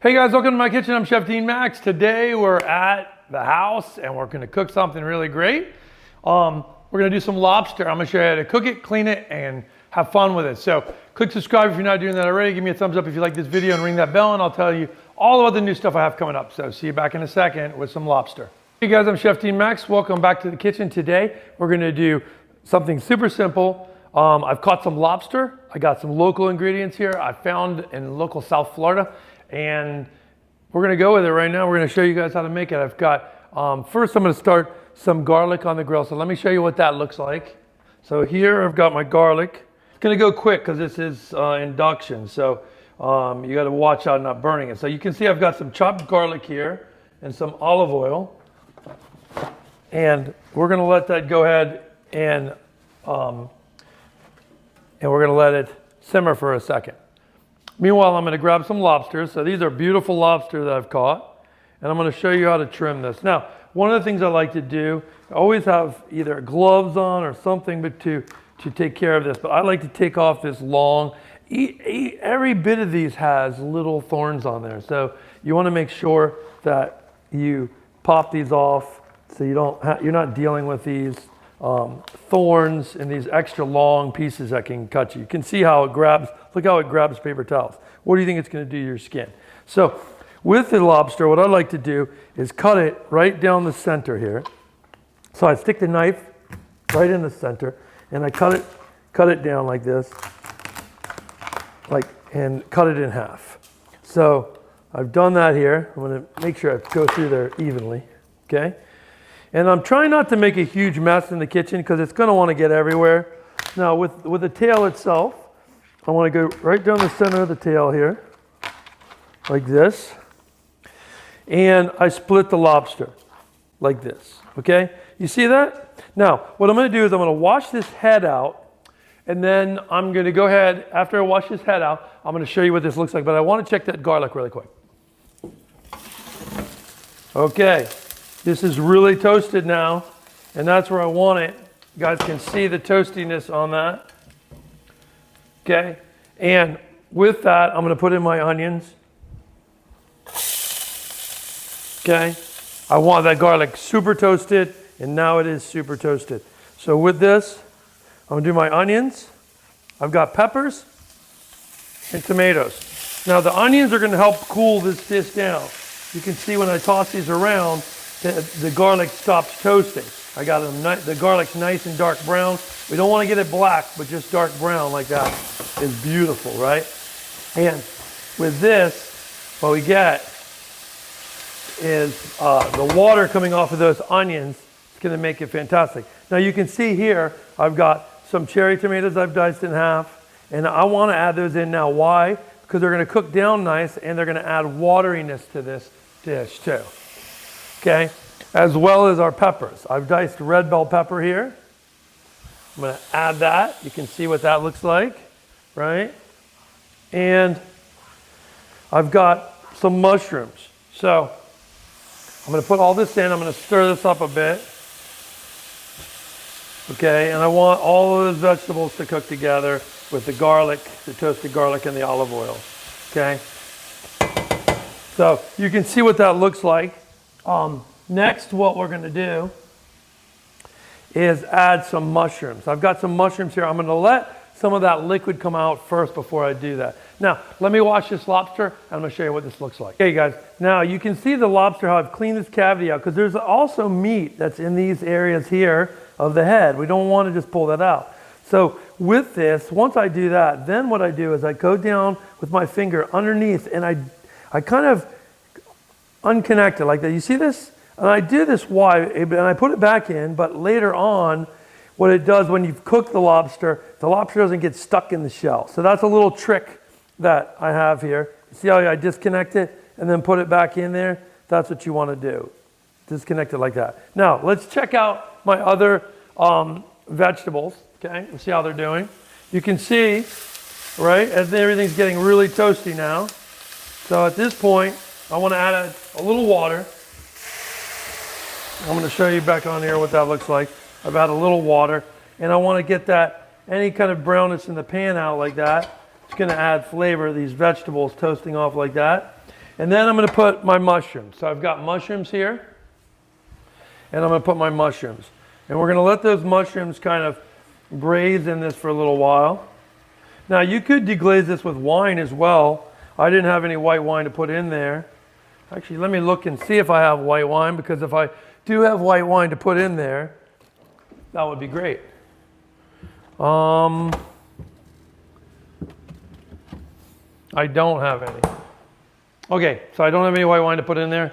Hey guys, welcome to my kitchen. I'm Chef Dean Max. Today we're at the house and we're gonna cook something really great. We're gonna do some lobster. I'm gonna show you how to cook it, clean it, and have fun with it. So click subscribe if you're not doing that already. Give me a thumbs up if you like this video and ring that bell and I'll tell you all the other new stuff I have coming up. So see you back in a second with some lobster. Hey guys, I'm Chef Dean Max. Welcome back to the kitchen. Today we're gonna do something super simple. I've caught some lobster. I got some local ingredients here I found in local South Florida. And we're gonna go with it right now. We're gonna show you guys how to make it. I've got, first I'm gonna start some garlic on the grill. So let me show you what that looks like. So here I've got my garlic. It's gonna go quick because this is induction. So you gotta watch out not burning it. So you can see I've got some chopped garlic here and some olive oil. And we're gonna let that go ahead and we're gonna let it simmer for a second. Meanwhile, I'm going to grab some lobsters. So these are beautiful lobster that I've caught. And I'm going to show you how to trim this. Now, one of the things I like to do, I always have either gloves on or something but to take care of this. But I like to take off this long, every bit of these has little thorns on there. So you want to make sure that you pop these off so you're not dealing with these thorns and these extra long pieces that can cut you. You can see how it grabs, look how it grabs paper towels. What do you think it's going to do to your skin? So with the lobster, what I like to do is cut it right down the center here. So I stick the knife right in the center and I cut it down like this, and cut it in half. So I've done that here. I'm going to make sure I go through there evenly, okay? And I'm trying not to make a huge mess in the kitchen because it's going to want to get everywhere. Now with the tail itself, I want to go right down the center of the tail here, like this. And I split the lobster like this, okay? You see that? Now, what I'm going to do is I'm going to wash this head out. And then I'm going to go ahead, after I wash this head out, I'm going to show you what this looks like. But I want to check that garlic really quick. Okay. This is really toasted now, and that's where I want it. You guys can see the toastiness on that. Okay, and with that, I'm going to put in my onions. Okay, I want that garlic super toasted, and now it is super toasted. So with this, I'm going to do my onions. I've got peppers and tomatoes. Now the onions are going to help cool this dish down. You can see when I toss these around, the garlic stops toasting. I got the garlic's nice and dark brown. We don't want to get it black, but just dark brown like that is beautiful, right? And with this, what we get is the water coming off of those onions. It's going to make it fantastic. Now you can see here, I've got some cherry tomatoes I've diced in half, and I want to add those in now. Why? Because they're going to cook down nice, and they're going to add wateriness to this dish too. Okay, as well as our peppers. I've diced red bell pepper here. I'm going to add that. You can see what that looks like, right? And I've got some mushrooms. So I'm going to put all this in. I'm going to stir this up a bit. Okay, and I want all of those vegetables to cook together with the garlic, the toasted garlic and the olive oil. Okay, so you can see what that looks like. Next, what we're going to do is add some mushrooms. I've got some mushrooms here. I'm going to let some of that liquid come out first before I do that. Now, let me wash this lobster, and I'm going to show you what this looks like. Okay, guys. Now, you can see the lobster, how I've cleaned this cavity out, because there's also meat that's in these areas here of the head. We don't want to just pull that out. So with this, once I do that, then what I do is I go down with my finger underneath, and I kind of unconnected like that. You see this? And I do this wide, and I put it back in, but later on, what it does when you've cooked the lobster doesn't get stuck in the shell. So that's a little trick that I have here. See how I disconnect it and then put it back in there? That's what you want to do. Disconnect it like that. Now, let's check out my other vegetables, okay? Let's see how they're doing. You can see, right, as everything's getting really toasty now. So at this point, I want to add a little water. I'm going to show you back on here what that looks like. I've added a little water, and I want to get that any kind of brownness in the pan out like that. It's going to add flavor, these vegetables toasting off like that. And then I'm going to put my mushrooms. So I've got mushrooms here, and I'm going to put my mushrooms. And we're going to let those mushrooms kind of braise in this for a little while. Now you could deglaze this with wine as well. I didn't have any white wine to put in there. Actually, let me look and see if I have white wine, because if I do have white wine to put in there, that would be great. I don't have any. Okay, so I don't have any white wine to put in there.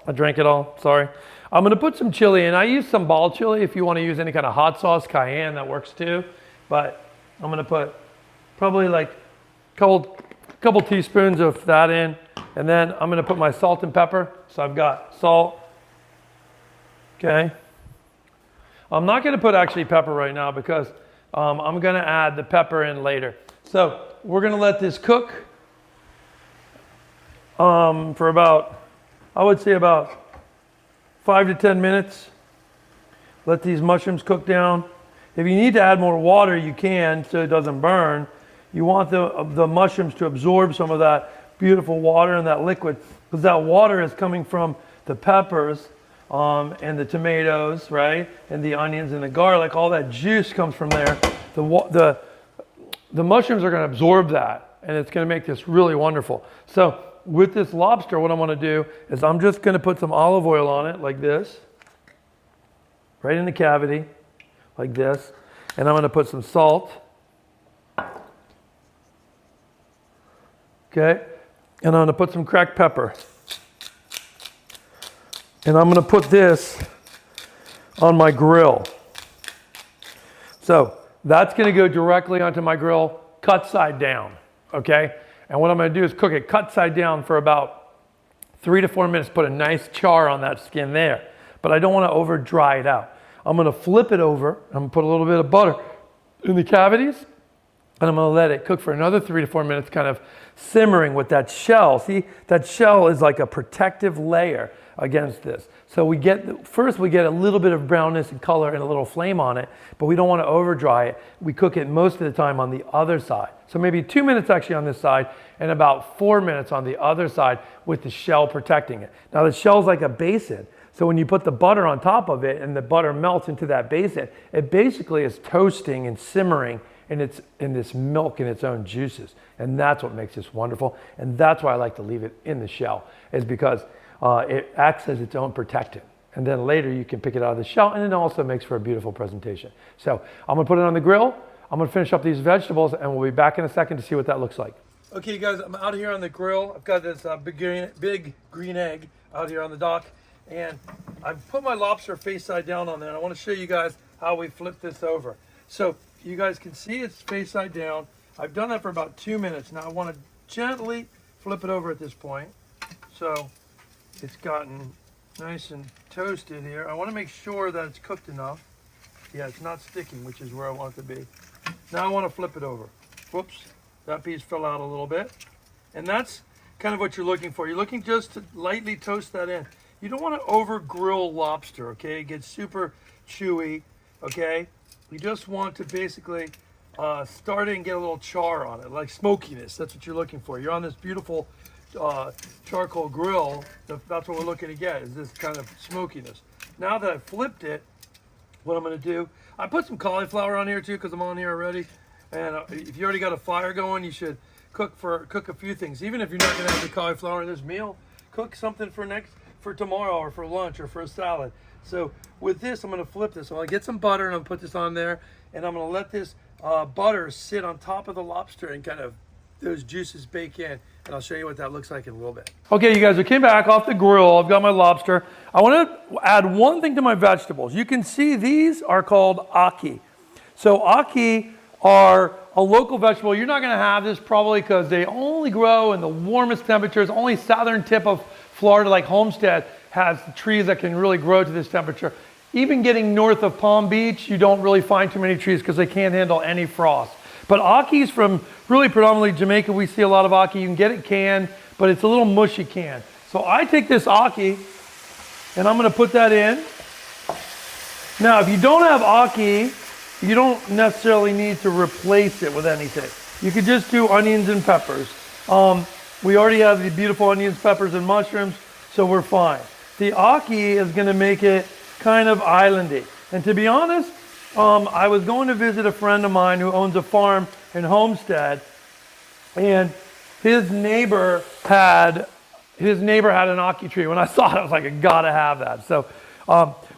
I drank it all, sorry. I'm gonna put some chili in. I use some ball chili. If you wanna use any kind of hot sauce, cayenne, that works too. But I'm gonna put probably like a couple teaspoons of that in. And then I'm gonna put my salt and pepper. So I've got salt, okay. I'm not gonna put actually pepper right now because I'm gonna add the pepper in later. So we're gonna let this cook for about, I would say about 5 to 10 minutes. Let these mushrooms cook down. If you need to add more water, you can, so it doesn't burn. You want the mushrooms to absorb some of that beautiful water and that liquid, because that water is coming from the peppers and the tomatoes, right? And the onions and the garlic. All that juice comes from there. The mushrooms are going to absorb that, and it's going to make this really wonderful. So with this lobster, what I'm going to do is I'm just going to put some olive oil on it like this, right in the cavity, like this. And I'm going to put some salt. Okay. And I'm going to put some cracked pepper. And I'm going to put this on my grill. So that's going to go directly onto my grill, cut side down. Okay. And what I'm going to do is cook it cut side down for about 3 to 4 minutes, put a nice char on that skin there. But I don't want to over dry it out. I'm going to flip it over. I'm going to put a little bit of butter in the cavities, and I'm going to let it cook for another 3 to 4 minutes, kind of simmering with that shell. See, that shell is like a protective layer against this. So we get a little bit of brownness and color and a little flame on it, but we don't want to over dry it. We cook it most of the time on the other side. So maybe 2 minutes actually on this side and about 4 minutes on the other side with the shell protecting it. Now the shell's like a basin. So when you put the butter on top of it and the butter melts into that basin, it basically is toasting and simmering in this milk and its own juices. And that's what makes this wonderful. And that's why I like to leave it in the shell, is because it acts as its own protectant. And then later you can pick it out of the shell, and it also makes for a beautiful presentation. So I'm gonna put it on the grill. I'm gonna finish up these vegetables, and we'll be back in a second to see what that looks like. Okay, you guys, I'm out here on the grill. I've got this big green egg out here on the dock, and I've put my lobster face side down on there. And I want to show you guys how we flip this over. So you guys can see it's face side down. I've done that for about 2 minutes. Now I want to gently flip it over at this point. So it's gotten nice and toasted here. I want to make sure that it's cooked enough. Yeah, it's not sticking, which is where I want it to be. Now I want to flip it over. Whoops, that piece fell out a little bit. And that's kind of what you're looking for. You're looking just to lightly toast that in. You don't want to over grill lobster, okay? It gets super chewy, okay? You just want to basically start it and get a little char on it, like smokiness. That's what you're looking for. You're on this beautiful charcoal grill. That's what we're looking to get, is this kind of smokiness. Now that I've flipped it, what I'm going to do, I put some cauliflower on here too, because I'm on here already. And if you already got a fire going, you should cook a few things. Even if you're not going to have the cauliflower in this meal, cook something for tomorrow or for lunch or for a salad. So with this, I'm going to flip this. So I'll get some butter and I'll put this on there, and I'm going to let this butter sit on top of the lobster and kind of those juices bake in. And I'll show you what that looks like in a little bit. Okay, you guys, I came back off the grill. I've got my lobster. I want to add one thing to my vegetables. You can see these are called ackee. So ackee are a local vegetable. You're not going to have this probably because they only grow in the warmest temperatures. Only southern tip of Florida, like Homestead, has trees that can really grow to this temperature. Even getting north of Palm Beach, you don't really find too many trees because they can't handle any frost. But ackee's from really predominantly Jamaica. We see a lot of ackee. You can get it canned, but it's a little mushy canned. So I take this ackee and I'm going to put that in. Now, if you don't have ackee, you don't necessarily need to replace it with anything. You could just do onions and peppers. We already have the beautiful onions, peppers, and mushrooms, so we're fine. The ackee is gonna make it kind of islandy. And to be honest, I was going to visit a friend of mine who owns a farm in Homestead, and his neighbor had an ackee tree. When I saw it, I was like, I gotta have that. So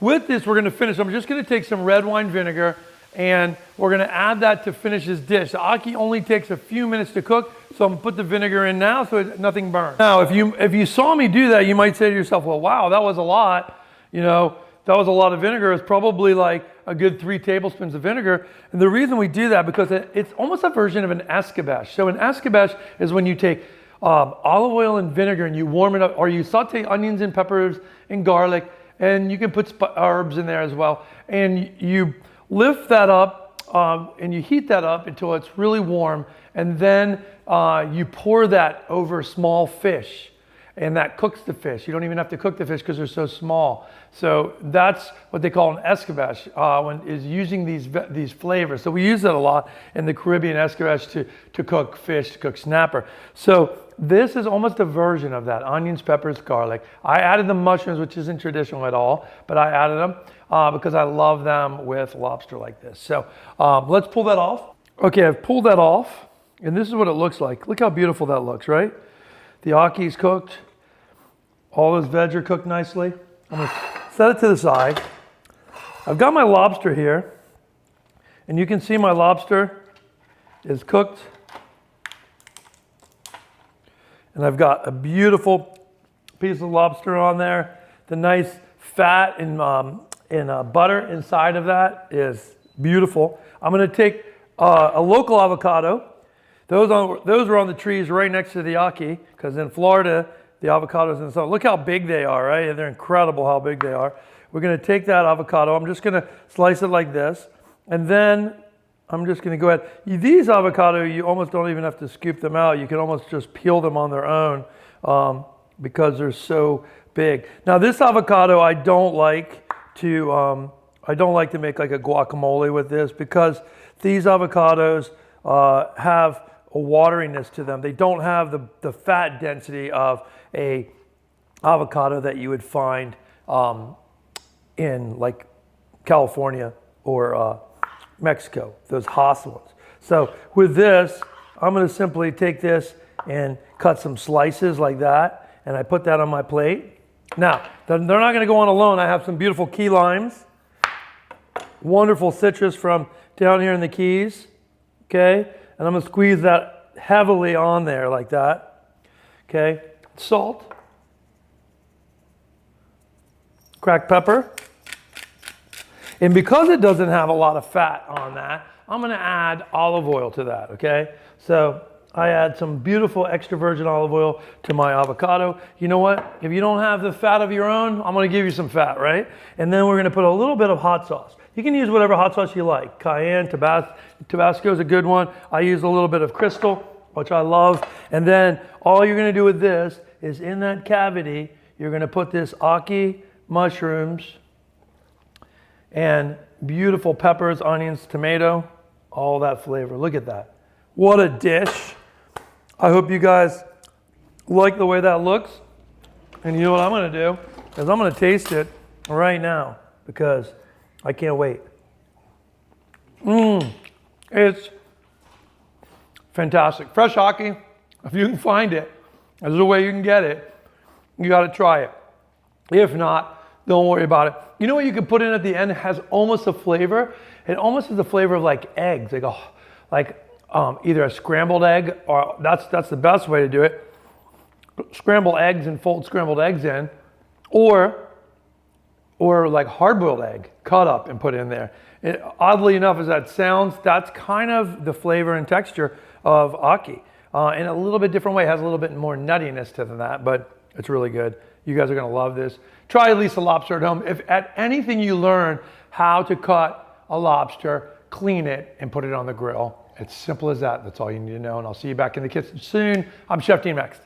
with this, we're gonna finish. I'm just gonna take some red wine vinegar and we're gonna add that to finish this dish. The ackee only takes a few minutes to cook, so I'm gonna put the vinegar in now so nothing burns. Now, if you saw me do that, you might say to yourself, well, wow, that was a lot. You know, that was a lot of vinegar. It's probably like a good 3 tablespoons of vinegar. And the reason we do that, because it's almost a version of an escabeche. So an escabeche is when you take olive oil and vinegar and you warm it up, or you saute onions and peppers and garlic, and you can put herbs in there as well. And you lift that up and you heat that up until it's really warm. And then you pour that over small fish. And that cooks the fish. You don't even have to cook the fish because they're so small. So that's what they call an escabeche, is using these flavors. So we use that a lot in the Caribbean, escabeche to cook fish, to cook snapper. So this is almost a version of that, onions, peppers, garlic. I added the mushrooms, which isn't traditional at all, but I added them because I love them with lobster like this. So let's pull that off. Okay, I've pulled that off, and this is what it looks like. Look how beautiful that looks, right? The akkee's cooked. All those veg are cooked nicely. I'm gonna set it to the side. I've got my lobster here, and you can see my lobster is cooked. And I've got a beautiful piece of lobster on there. The nice fat and butter inside of that is beautiful. I'm gonna take a local avocado. Those are on the trees right next to the ackee, because in Florida, the avocados in the sun. Look how big they are, right? They're incredible how big they are. We're gonna take that avocado. I'm just gonna slice it like this. And then I'm just gonna go ahead. These avocado, you almost don't even have to scoop them out. You can almost just peel them on their own because they're so big. Now this avocado, I don't like to make like a guacamole with this, because these avocados have a wateriness to them. They don't have the fat density of a avocado that you would find in like California or Mexico, those Haas ones. So with this, I'm gonna simply take this and cut some slices like that, and I put that on my plate. Now, they're not gonna go on alone. I have some beautiful key limes, wonderful citrus from down here in the Keys, okay? And I'm gonna squeeze that heavily on there like that, okay? Salt, cracked pepper, and because it doesn't have a lot of fat on that, I'm gonna add olive oil to that, okay? So I add some beautiful extra virgin olive oil to my avocado. You know what? If you don't have the fat of your own, I'm gonna give you some fat, right? And then we're gonna put a little bit of hot sauce. You can use whatever hot sauce you like. Cayenne, Tabasco is a good one. I use a little bit of Crystal, which I love. And then all you're gonna do with this is in that cavity, you're gonna put this ackee, mushrooms, and beautiful peppers, onions, tomato, all that flavor. Look at that. What a dish. I hope you guys like the way that looks. And you know what I'm gonna do is I'm gonna taste it right now because I can't wait. It's fantastic. Fresh ackee, if you can find it, there's a way you can get it. You gotta try it. If not, don't worry about it. You know what you can put in at the end? It has almost a flavor. It almost has the flavor of like eggs, like either a scrambled egg, or that's the best way to do it. Scramble eggs and fold scrambled eggs in, or like hard-boiled egg, cut up and put in there. Oddly enough, as that sounds, that's kind of the flavor and texture of ackee. In a little bit different way. It has a little bit more nuttiness to that, but it's really good. You guys are gonna love this. Try at least a lobster at home. If at anything you learn how to cut a lobster, clean it, and put it on the grill. It's simple as that. That's all you need to know. And I'll see you back in the kitchen soon. I'm Chef Dean Max.